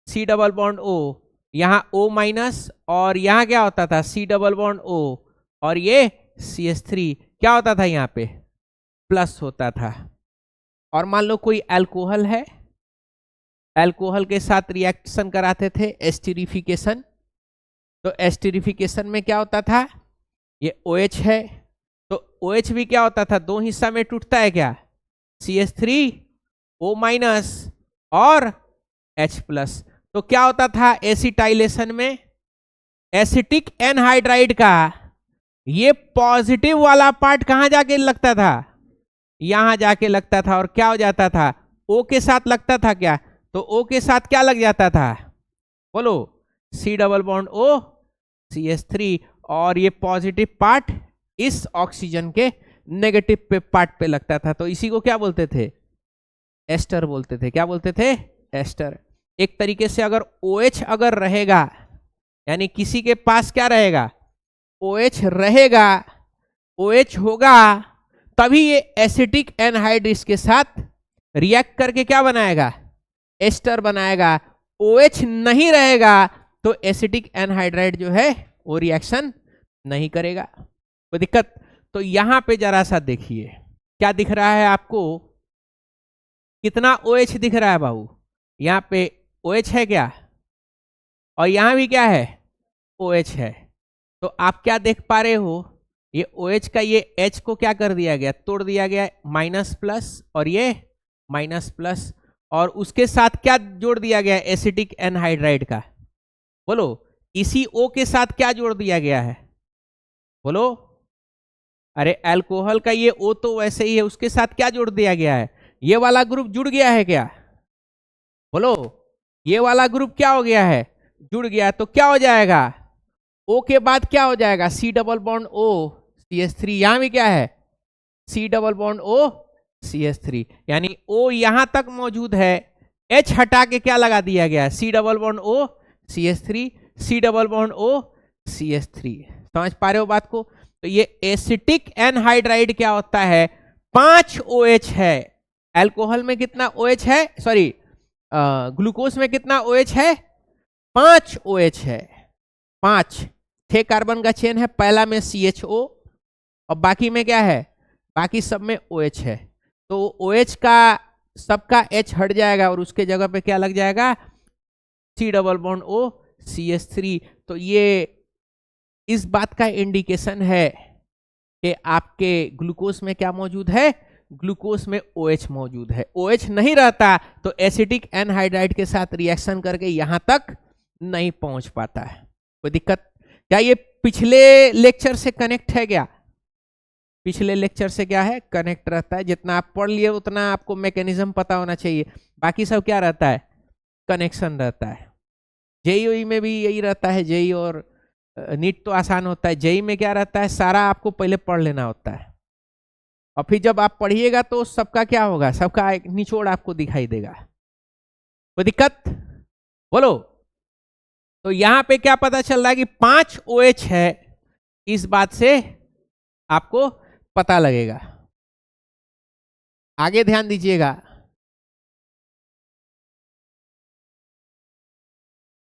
C double bond O, यहां O माइनस, और यहां क्या होता था? C डबल बॉन्ड O, और ये CH3 क्या होता था? यहां पे प्लस होता था। और मान लो कोई अल्कोहल है, अल्कोहल के साथ रिएक्शन कराते थे, एस्टरिफिकेशन। तो एस्टरिफिकेशन में क्या होता था? ये OH है, तो OH भी क्या होता था? दो हिस्सा में टूटता है क्या? CH3 O माइनस और H प्लस। तो क्या होता था एसिटाइलेशन में? एसिटिक एनहाइड्राइड का ये पॉजिटिव वाला पार्ट कहां जाके लगता था? यहां जाके लगता था, और क्या हो जाता था? O के साथ लगता था क्या? तो O के साथ क्या लग जाता था? बोलो, C double bond O CH3, और ये पॉजिटिव पार्ट इस ऑक्सीजन के नेगेटिव पे पार्ट पे लगता था। तो इसी को क्या बोलते थे? एस्टर बोलते थे। क्या बोलते थे? एस्टर। एक तरीके से अगर OH अगर रहेगा, यानी किसी के पास क्या रहेगा? OH रहेगा, OH होगा, तभी ये एसिटिक एनहाइड्राइड के साथ रिएक्ट करके क्या बनाएगा? एस्टर बनाएगा। OH नहीं रहेगा तो एसिटिक एनहाइड्राइड जो है वो रिएक्शन नहीं करेगा। कोई दिक्कत? तो यहां पे जरा सा देखिए, क्या दिख रहा है आपको? कितना OH दिख रहा है बाबू? यहां पे OH है क्या? और यहां भी क्या है? OH है। तो आप क्या देख पा रहे हो? ये OH का ये H को क्या कर दिया गया? तोड़ दिया गया, माइनस प्लस, और ये माइनस प्लस, और उसके साथ क्या जोड़ दिया गया? एसिटिक एनहाइड्राइड का। बोलो, इसी O के साथ क्या जोड़ दिया गया है? बोलो, अरे अल्कोहल का ये O तो वैसे ही है, उसके साथ क्या जोड़ दिया गया है? ये वाला ग्रुप जुड़ गया है क्या? बोलो, ये वाला ग्रुप क्या हो गया है? जुड़ गया। तो क्या हो जाएगा? O के बाद क्या हो जाएगा? C double bond O CH3, यहां भी क्या है? C double bond O CH3, यानी O यहां तक मौजूद है, H हटा के क्या लगा दिया गया? C double bond O CH3, C double bond O CH3। समझ पा रहे हो बात को? तो ये एसिटिक एनहाइड्राइड क्या होता है? 5 OH है। अल्कोहल में कितना OH है? सॉरी, ग्लूकोज में कितना OH है? 5 OH है। 5 6 कार्बन का चेन है, पहला में CHO, और बाकी में क्या है? बाकी सब में OH है। तो OH का सबका H हट जाएगा, और उसके जगह पे क्या लग जाएगा? C double bond O CH3। तो ये इस बात का इंडिकेशन है कि आपके ग्लूकोज में क्या मौजूद है? ग्लूकोज में OH मौजूद है। OH नहीं रहता तो एसिटिक एनहाइड्राइड के साथ रिएक्शन करके यहां तक नहीं पहुंच पाता है। कोई दिक्कत? क्या ये पिछले लेक्चर से कनेक्ट है क्या? पिछले लेक्चर से क्या है, कनेक्ट रहता है। जितना आप पढ़ लिए उतना आपको मैकेनिज्म पता होना चाहिए, बाकी सब क्या रहता है, कनेक्शन रहता है। जेईई में भी यही रहता है, जेई और नीट तो आसान होता है, जेई में क्या रहता है, सारा आपको पहले पढ़ लेना होता है, और फिर जब आप पढ़िएगा तो सबका क्या होगा, सबका एक निचोड़ आपको दिखाई देगा। कोई दिक्कत, बोलो। तो यहां पे क्या पता चल रहा है कि 5 OH है, इस बात से आपको पता लगेगा। आगे ध्यान दीजिएगा,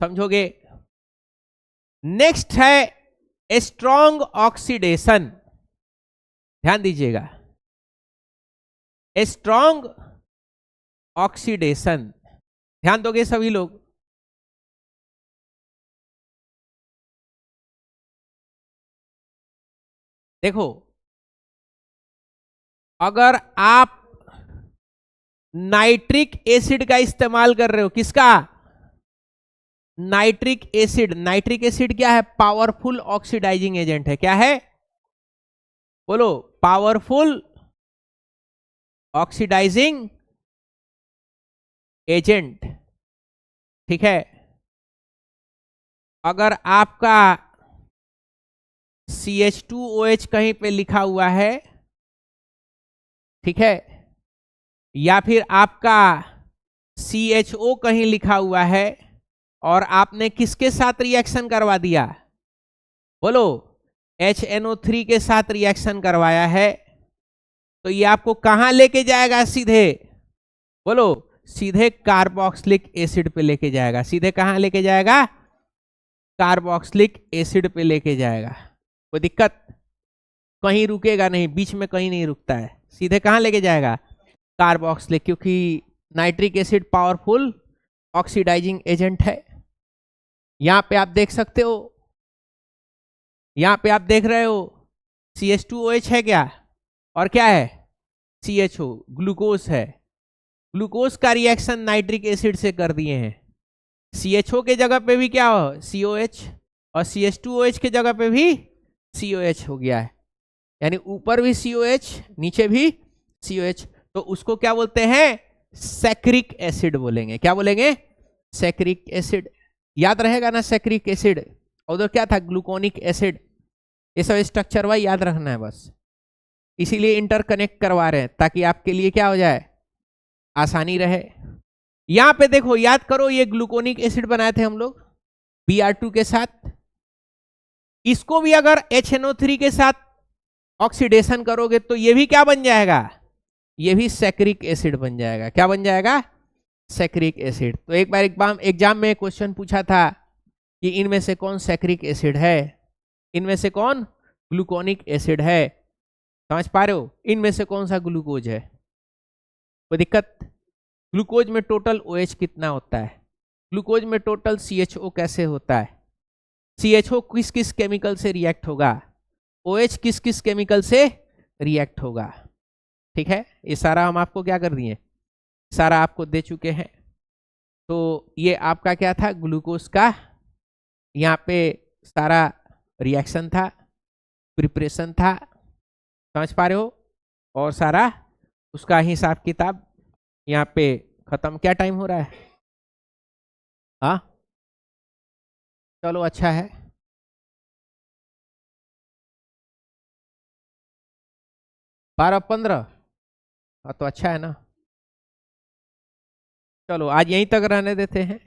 समझोगे। नेक्स्ट है स्ट्रॉन्ग ऑक्सीडेशन, ध्यान दीजिएगा, स्ट्रॉन्ग ऑक्सीडेशन, ध्यान दोगे सभी लोग। देखो, अगर आप नाइट्रिक एसिड का इस्तेमाल कर रहे हो, किसका, नाइट्रिक एसिड। नाइट्रिक एसिड क्या है, पावरफुल ऑक्सीडाइजिंग एजेंट है। क्या है, बोलो, पावरफुल ऑक्सीडाइजिंग एजेंट, ठीक है। अगर आपका CH2OH कहीं पे लिखा हुआ है, ठीक है, या फिर आपका CHO कहीं लिखा हुआ है, और आपने किसके साथ रिएक्शन करवा दिया, बोलो, HNO3 के साथ रिएक्शन करवाया है, तो ये आपको कहां लेके जाएगा, सीधे, बोलो, सीधे कार्बोक्सिलिक एसिड पे लेके जाएगा। सीधे कहां लेके जाएगा, कार्बोक्सिलिक एसिड पे लेके जाएगा। कोई दिक्कत, कहीं रुकेगा नहीं, बीच में कहीं नहीं रुकता है, सीधे कहां लेके जाएगा, कार्बोक्सिलिक, क्योंकि nitric acid powerful oxidising agent है। यहां पे आप देख सकते हो, यहां पे आप देख रहे हो CH2OH है क्या, और क्या है, CHO, ग्लूकोज है। ग्लूकोज का रिएक्शन नाइट्रिक एसिड से कर दिए हैं। CHO के जगह पे भी क्या हो, COH, और CH2OH के जगह पे भी COH हो गया है, यानी ऊपर भी COH, नीचे भी COH। तो उसको क्या बोलते हैं, सैक्रिक एसिड बोलेंगे। क्या बोलेंगे, सैक्रिक एसिड। याद रहेगा ना सैक्रिक एसिड, उधर क्या था, ग्लूकोनिक एसिड। ये सब स्ट्रक्चर वाइज याद रखना है बस, इसीलिए इंटरकनेक्ट करवा रहे हैं, ताकि आपके लिए क्या हो जाए, आसानी रहे। यहां पे देखो, याद करो, ये ग्लूकोनिक एसिड बनाए थे हम लोग Br2 के साथ। इसको भी अगर HNO3 के साथ ऑक्सीडेशन करोगे तो ये भी क्या बन जाएगा, ये भी सैक्रिक एसिड बन जाएगा। क्या बन जाएगा, सैक्रिक एसिड। तो एक बार एग्जाम में क्वेश्चन पूछा था कि इनमें से कौन सैक्रिक एसिड है, इनमें से कौन ग्लूकोनिक एसिड है, समझ पा रहे हो, इनमें से कौन सा ग्लूकोज है। कोई दिक्कत, ग्लूकोज में टोटल OH कितना होता है, ग्लूकोज में टोटल CHO कैसे होता है, CHO किस किस केमिकल से रिएक्ट होगा, OH किस किस केमिकल से रिएक्ट होगा, ठीक है। ये सारा हम आपको क्या कर दिए, सारा आपको दे चुके हैं। तो ये आपका क्या था, ग्लूकोज का यहाँ पे सारा रिएक्शन था, प्रिपरेशन था, समझ पा रहे हो, और सारा उसका हिसाब किताब यहाँ पे खत्म। क्या टाइम हो रहा है, हाँ, चलो अच्छा है। 12:15, हाँ तो अच्छा है ना। चलो आज यहीं तक रहने देते हैं।